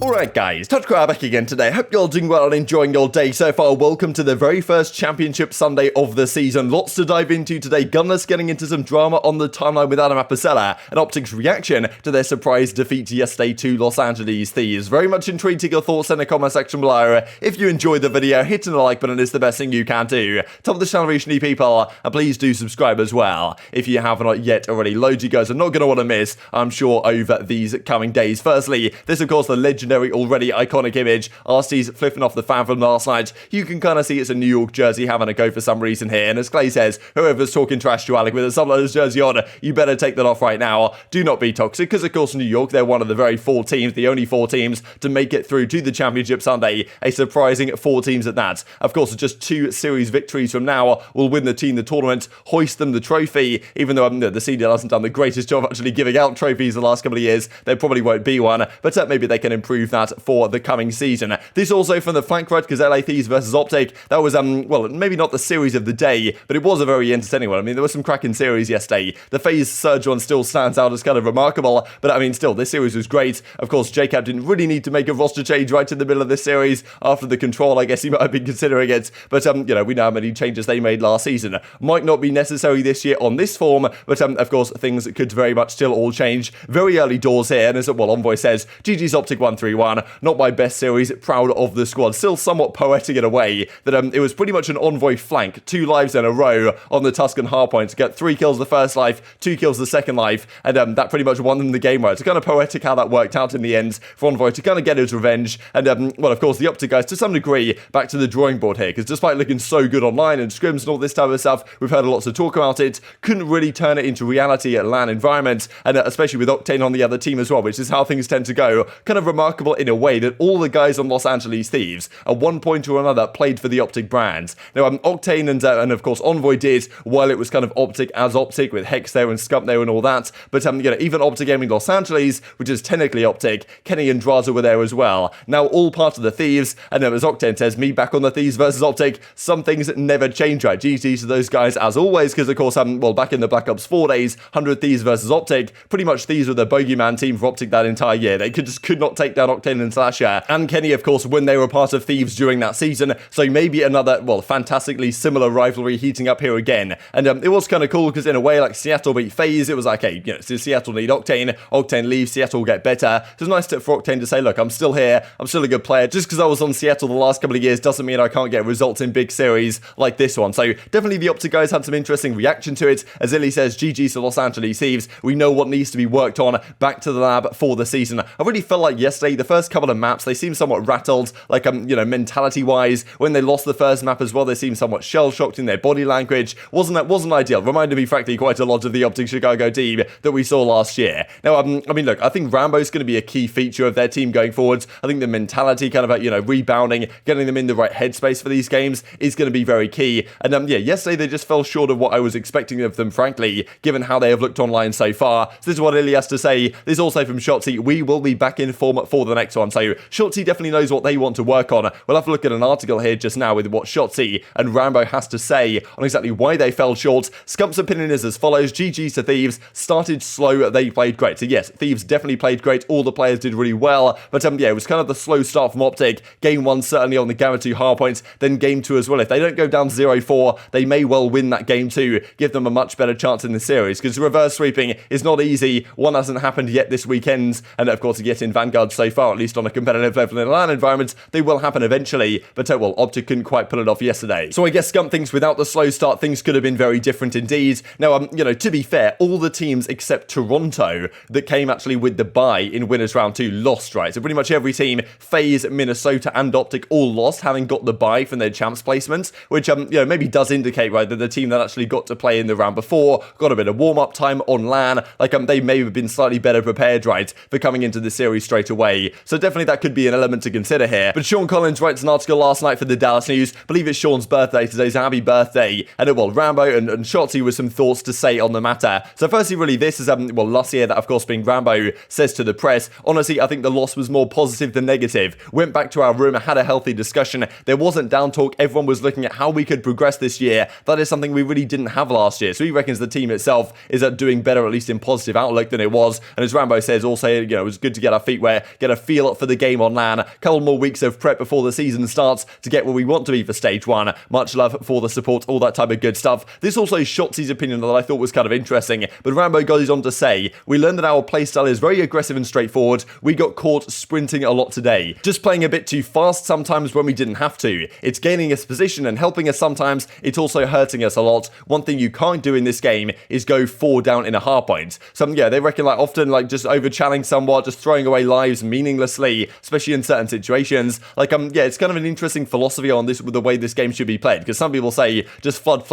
Alright guys, TacticalRab back again today. Hope you're all doing well and enjoying your day so far. Welcome to the very first Championship Sunday of the season. Lots to dive into today. Gunless getting into some drama on the timeline with aBeZy, and OpTic's reaction to their surprise defeat yesterday to Los Angeles Thieves. Very much intrigued to your thoughts in the comment section below. If you enjoyed the video, hitting the like button is the best thing you can do. Top of the channel reach new people, and please do subscribe as well if you have not yet already. Loads you guys are not going to want to miss, I'm sure, over these coming days. Firstly, this of course the legendary already iconic image, Arcitys flipping off the fan from last night. You can kind of see it's a New York jersey having a go for some reason here, and as Clay says, whoever's talking trash to Alec with a Subliners jersey on, you better take that off right now. Do not be toxic, because of course New York, they're one of the very four teams, the only four teams to make it through to the Championship Sunday, a surprising four teams at that. Of course, just 2 series victories from now will win the team the tournament, hoist them the trophy, even though the CDL hasn't done the greatest job actually giving out trophies the last couple of years. There probably won't be one, but maybe they can improve that for the coming season. This also from the flank right, because LA Thieves versus OpTic, that was well, maybe not the series of the day, but it was a very entertaining one. I mean, there was some cracking series yesterday. The FaZe Surge one still stands out as kind of remarkable, but I mean, still, this series was great. Of course, JCap didn't really need to make a roster change right in the middle of this series after the control. I guess he might have been considering it, but you know, we know how many changes they made last season. Might not be necessary this year on this form, but of course, things could very much still all change. Very early doors here, and as well, Envoy says, GG's OpTic 1-3-1. Not my best series, proud of the squad. Still somewhat poetic in a way that it was pretty much an Envoy flank, 2 lives in a row on the Tuscan hardpoint to get 3 kills the first life, 2 kills the second life, and that pretty much won them the game right. It's kind of poetic how that worked out in the end for Envoy to kind of get his revenge, and well, of course, the OpTic guys, to some degree, back to the drawing board here, because despite looking so good online and scrims and all this type of stuff, we've heard lots of talk about it, couldn't really turn it into reality at LAN environment, and especially with Octane on the other team as well, which is how things tend to go. Kind of remarkable in a way that all the guys on Los Angeles Thieves at one point or another played for the OpTic brands. Now, Octane and of course Envoy did, while it was kind of OpTic as OpTic with Hex there and Scump there and all that, but you know, even OpTic Gaming Los Angeles, which is technically OpTic, Kenny and Drazah were there as well. Now, all part of the Thieves, and as Octane says, me back on the Thieves versus OpTic, some things never change, right? GG to those guys as always, because of course, well, back in the Black Ops 4 days, 100 Thieves versus OpTic, pretty much Thieves were the bogeyman team for OpTic that entire year. They could not take down Octane and Slasher, and Kenny, of course, when they were part of Thieves during that season, so maybe another, well, fantastically similar rivalry heating up here again. And it was kind of cool, because in a way, like, Seattle beat FaZe, it was like, hey, you know, so Seattle need Octane, Octane leaves, Seattle will get better. So it's nice for Octane to say, look, I'm still here, I'm still a good player, just because I was on Seattle the last couple of years doesn't mean I can't get results in big series like this one. So definitely the OpTic guys had some interesting reaction to it. As Illy says, GG to Los Angeles Thieves, we know what needs to be worked on, back to the lab for the season. I really felt like yesterday, the first couple of maps, they seemed somewhat rattled, like, you know, mentality-wise. When they lost the first map as well, they seemed somewhat shell-shocked in their body language. Wasn't ideal. Reminded me, frankly, quite a lot of the OpTic Chicago team that we saw last year. Now, I mean, look, I think Rambo's going to be a key feature of their team going forwards. I think the mentality, kind of, you know, rebounding, getting them in the right headspace for these games is going to be very key. And, yeah, yesterday they just fell short of what I was expecting of them, frankly, given how they have looked online so far. So this is what Illy has to say. This is also from Shotzi. We will be back in form for the next one. So Shotzi definitely knows what they want to work on. We'll have to look at an article here just now with what Shotzi and Rambo has to say on exactly why they fell short. Scump's opinion is as follows: GG's to Thieves, started slow, they played great. So yes, Thieves definitely played great, all the players did really well, but yeah, it was kind of the slow start from OpTic. Game 1 certainly on the guarantee hardpoint, then game 2 as well. If they don't go down 0-4, they may well win that game 2, give them a much better chance in the series, because reverse sweeping is not easy. One hasn't happened yet this weekend, and of course to get in Vanguard so far, at least on a competitive level in a LAN environment, they will happen eventually, but well, OpTic couldn't quite pull it off yesterday. So I guess Scump thinks without the slow start, things could have been very different indeed. Now, you know, to be fair, all the teams except Toronto that came actually with the bye in winners round 2 lost, right? So pretty much every team, FaZe, Minnesota, and OpTic all lost, having got the bye from their champs placements, which, you know, maybe does indicate, right, that the team that actually got to play in the round before, got a bit of warm-up time on LAN, like, they may have been slightly better prepared, right, for coming into the series straight away. So definitely that could be an element to consider here. But Sean Collins writes an article last night for the Dallas News, believe it's Sean's birthday, today's a happy birthday, and well, Rambo and Shotzi with some thoughts to say on the matter. So firstly, really, this is, well, last year that, of course, being Rambo says to the press, honestly, I think the loss was more positive than negative. Went back to our room, had a healthy discussion, there wasn't down talk, everyone was looking at how we could progress this year. That is something we really didn't have last year, so he reckons the team itself is doing better, at least in positive outlook, than it was. And as Rambo says, also, you know, it was good to get our feet wet, get a feel for the game on LAN, a couple more weeks of prep before the season starts to get where we want to be for stage 1. Much love for the support, all that type of good stuff. This also Shotzi's opinion that I thought was kind of interesting, but Rambo goes on to say, we learned that our playstyle is very aggressive and straightforward. We got caught sprinting a lot today, just playing a bit too fast sometimes when we didn't have to. It's gaining us position and helping us sometimes, it's also hurting us a lot. One thing you can't do in this game is go 4 down in a hardpoint. So yeah, they reckon like often like just over-channeling somewhat, just throwing away lives meaninglessly, especially in certain situations. Like yeah, it's kind of an interesting philosophy on this with the way this game should be played, because some people say just flood,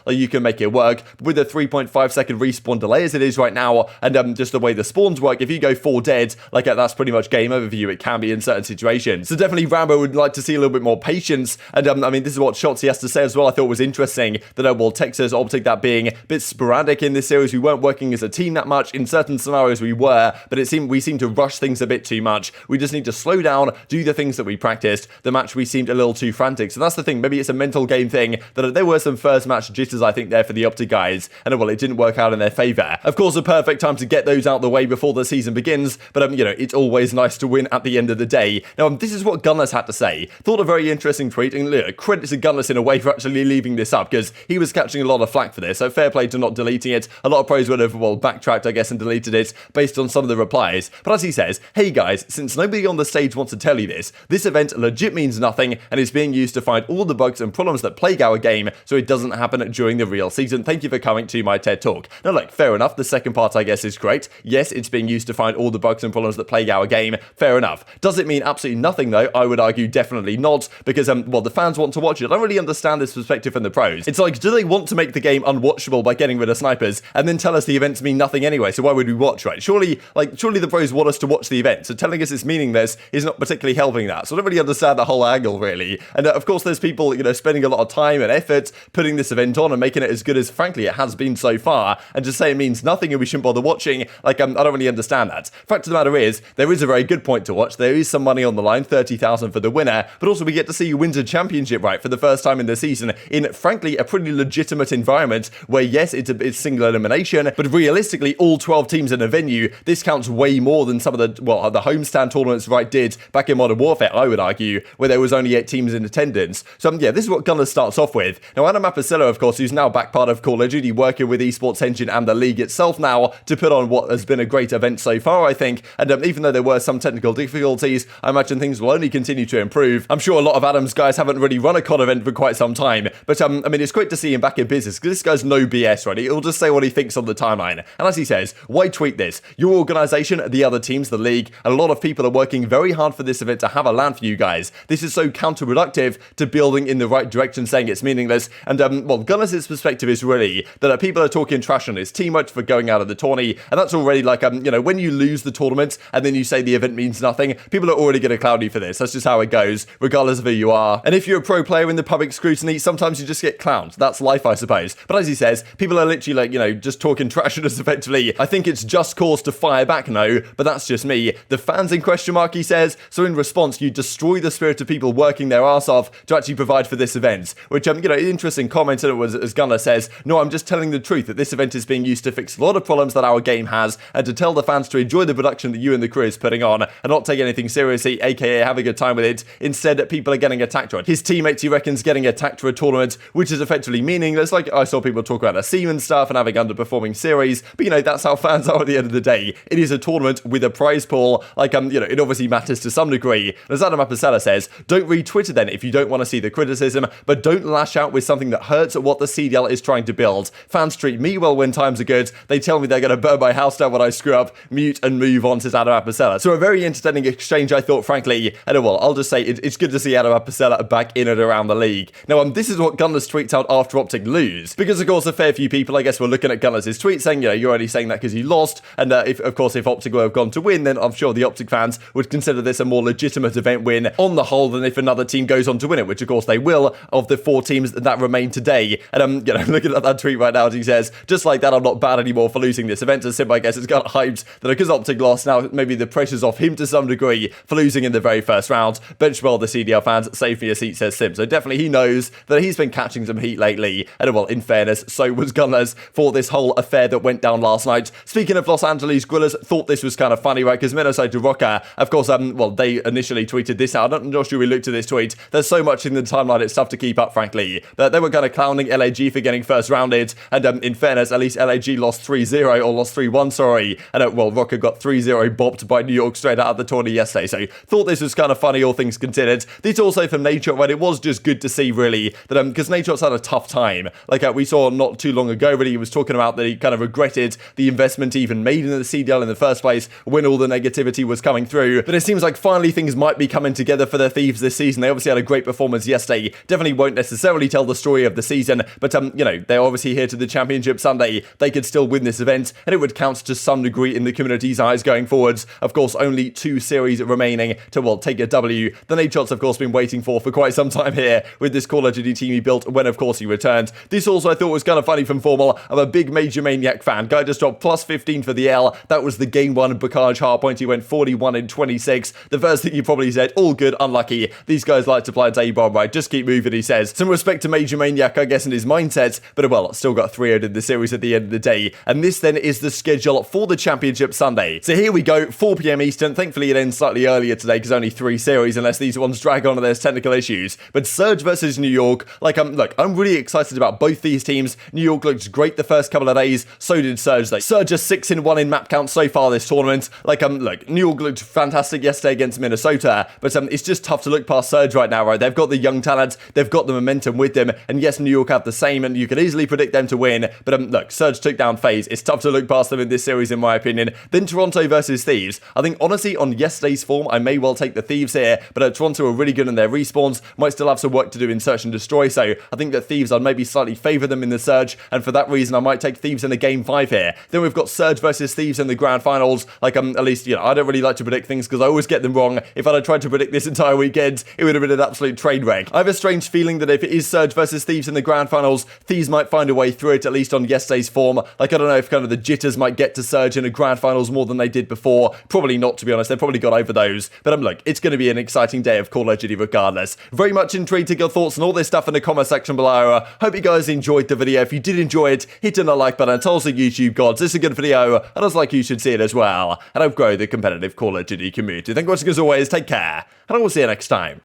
like you can make it work. But with a 3.5 second respawn delay as it is right now, and just the way the spawns work, if you go 4 dead, like that's pretty much game over for you. It can be in certain situations. So definitely Rambo would like to see a little bit more patience. And I mean, this is what Shotzi has to say as well. I thought was interesting that well, Texas, OpTic, that being a bit sporadic in this series. We weren't working as a team that much. In certain scenarios we were, but we seemed to rush things a bit too much. We just need to slow down, do the things that we practiced. The match we seemed a little too frantic. So that's the thing. Maybe it's a mental game thing, that there were some first match jitters, I think, there for the OpTic guys. And well, it didn't work out in their favor. Of course, a perfect time to get those out the way before the season begins. But you know, it's always nice to win at the end of the day. Now, this is what Gunless had to say. Thought a very interesting tweet, and credit to Gunless in a way for actually leaving this up, because he was catching a lot of flack for this. So fair play to not deleting it. A lot of pros would have, well, backtracked, I guess, and deleted it based on some of the replies. But as he says, hey guys, since nobody on the stage wants to tell you this event legit means nothing and is being used to find all the bugs and problems that plague our game so it doesn't happen during the real season. Thank you for coming to my TED Talk. Now look, fair enough. The second part, I guess, is great. Yes, it's being used to find all the bugs and problems that plague our game. Fair enough. Does it mean absolutely nothing though? I would argue definitely not, because well, the fans want to watch it. I don't really understand this perspective from the pros. It's like, do they want to make the game unwatchable by getting rid of snipers and then tell us the events mean nothing anyway? So why would we watch, right? Surely the pros want us to watch the event. So telling us it's meaningless is not particularly helping that. So I don't really understand the whole angle, really. And of course, there's people, spending a lot of time and effort putting this event on and making it as good as, frankly, it has been so far. And just say it means nothing and we shouldn't bother watching, I don't really understand that. Fact of the matter is, there is a very good point to watch. There is some money on the line, 30,000 for the winner, but also we get to see you win a championship, right, for the first time in the season in, frankly, a pretty legitimate environment where, yes, it's single elimination, but realistically, all 12 teams in a venue, this counts way more than some of the homestand tournaments, right, did back in Modern Warfare, I would argue, where there was only 8 teams in attendance. So, yeah, this is what Gunless starts off with. Now, aBeZy, of course, who's now back part of Call of Duty, working with Esports Engine and the league itself now to put on what has been a great event so far, I think. And even though there were some technical difficulties, I imagine things will only continue to improve. I'm sure a lot of Adam's guys haven't really run a COD event for quite some time, but I mean, it's great to see him back in business, because this guy's no BS, right? He'll just say what he thinks on the timeline. And as he says, why tweet this? Your organization, the other teams, the league, a lot of people are working very hard for this event to have a LAN for you guys. This is so counterproductive to building in the right direction, saying it's meaningless. And well, Gunless' perspective is really that people are talking trash on his teammates for going out of the tourney, and that's already like, when you lose the tournament and then you say the event means nothing, people are already going to cloud you for this. That's just how it goes, regardless of who you are. And if you're a pro player in the public scrutiny, sometimes you just get clowned. That's life, I suppose. But as he says, people are literally like, just talking trash at us effectively. I think it's just cause to fire back, no, but that's just me. The fans in question mark, he says, so in response, you destroy the spirit of people working their arse off to actually provide for this event, which, interesting comment, and it was, as Gunless says, no, I'm just telling the truth that this event is being used to fix a lot of problems that our game has, and to tell the fans to enjoy the production that you and the crew is putting on, and not take anything seriously, aka have a good time with it. Instead, people are getting attacked right. His teammates, he reckons, getting attacked for a tournament, which is effectively meaningless. Like, I saw people talk about Asim and stuff, and having underperforming series, but that's how fans are at the end of the day. It is a tournament with a prize pool, like, it obviously matters to some degree. As aBeZy says, don't read Twitter then if you don't want to see the criticism, but don't lash out with something that hurts at what the CDL is trying to build. Fans treat me well when times are good. They tell me they're going to burn my house down when I screw up. Mute and move on, says aBeZy. So a very entertaining exchange, I thought, frankly. And well, I'll just say it's good to see aBeZy back in and around the league. Now, this is what Gunless tweets out after OpTic lose, because of course a fair few people, I guess, were looking at Gunless' tweet saying, you're only saying that because you lost, and if OpTic would have gone to win, then I'm sure the OpTic fans would consider this a more legitimate event win on the whole than if another team goes on to win it, which of course they will, of the 4 teams that remain today. And looking at that tweet right now, as he says, just like that, I'm not bad anymore for losing this event. As Simp, I guess, it's got hyped that because OpTic lost, now maybe the pressure's off him to some degree for losing in the very first round. Bench well the CDL fans, save me a seat, says Simp. So definitely he knows that he's been catching some heat lately. And well, in fairness, so was Gunless for this whole affair that went down last night. Speaking of Los Angeles, Guerrillas thought this was kind of funny, right? Because so to Rokkr. Of course, well, they initially tweeted this out. I'm not sure we looked at this tweet. There's so much in the timeline, it's tough to keep up, frankly. But they were kind of clowning LAG for getting first rounded, and in fairness, at least LAG lost 3-0, or lost 3-1, sorry. And well, Rokkr got 3-0 bopped by New York straight out of the tournament yesterday, so thought this was kind of funny, all things considered. This also from Nadeshot, when it was just good to see, really, that because Nadeshot's had a tough time. Like we saw not too long ago, really, he was talking about that he kind of regretted the investment he even made in the CDL in the first place when all the negativity was coming through. But it seems like finally things might be coming together for the Thieves this season. They obviously had a great performance yesterday. Definitely won't necessarily tell the story of the season, but you know, they're obviously here to the Championship Sunday. They could still win this event, and it would count to some degree in the community's eyes going forwards. Of course, only 2 series remaining to, well, take a W. The Nadeshot's, of course, been waiting for quite some time here with this Call of Duty team he built when, of course, he returned. This also I thought was kind of funny from Formal. I'm a big Major Maniak fan. Guy just dropped plus 15 for the L. That was the game 1 Bacage hardpoint. He went 41 in 26. The first thing he probably said, all good, unlucky. These guys like to play at A-bomb, right? Just keep moving, he says. Some respect to Major Maniak, I guess, in his mindset, but well, still got 3-0 in the series at the end of the day. And this then is the schedule for the Championship Sunday. So here we go, 4 p.m. Eastern. Thankfully it ends slightly earlier today because only 3 series, unless these ones drag on and there's technical issues. But Surge versus New York, like, look, I'm really excited about both these teams. New York looked great the first couple of days, so did Surge. Like, Surge are 6-1 in map count so far this tournament. Like, look, New York looked fantastic yesterday against Minnesota, but it's just tough to look past Surge right now, right? They've got the young talent, they've got the momentum with them, and yes, New York have the same, and you could easily predict them to win, but look, Surge took down FaZe. It's tough to look past them in this series, in my opinion. Then Toronto versus Thieves. I think, honestly, on yesterday's form, I may well take the Thieves here, but Toronto are really good in their respawns, might still have some work to do in Search and Destroy, so I think that Thieves, I'd maybe slightly favour them in the Surge, and for that reason, I might take Thieves in the Game 5 here. Then we've got Surge versus Thieves in the Grand Finals. Like, at least, you know, I don't really like to predict things because I always get them wrong. If I'd have tried to predict this entire weekend, it would have been an absolute train wreck. I have a strange feeling that if it is Surge versus Thieves in the Grand Finals, Thieves might find a way through it, at least on yesterday's form. Like, I don't know if kind of the jitters might get to Surge in a Grand Finals more than they did before. Probably not, to be honest. They've probably got over those. But look, it's going to be an exciting day of Call of Duty regardless. Very much intrigued to your thoughts on all this stuff in the comment section below. Hope you guys enjoyed the video. If you did enjoy it, hit on the like button. Tell us the YouTube gods this is a good video, and as like you should see it as well. And help grow the competitive Call of Duty community. Thank you for watching as always. Take care, and I will see you next time.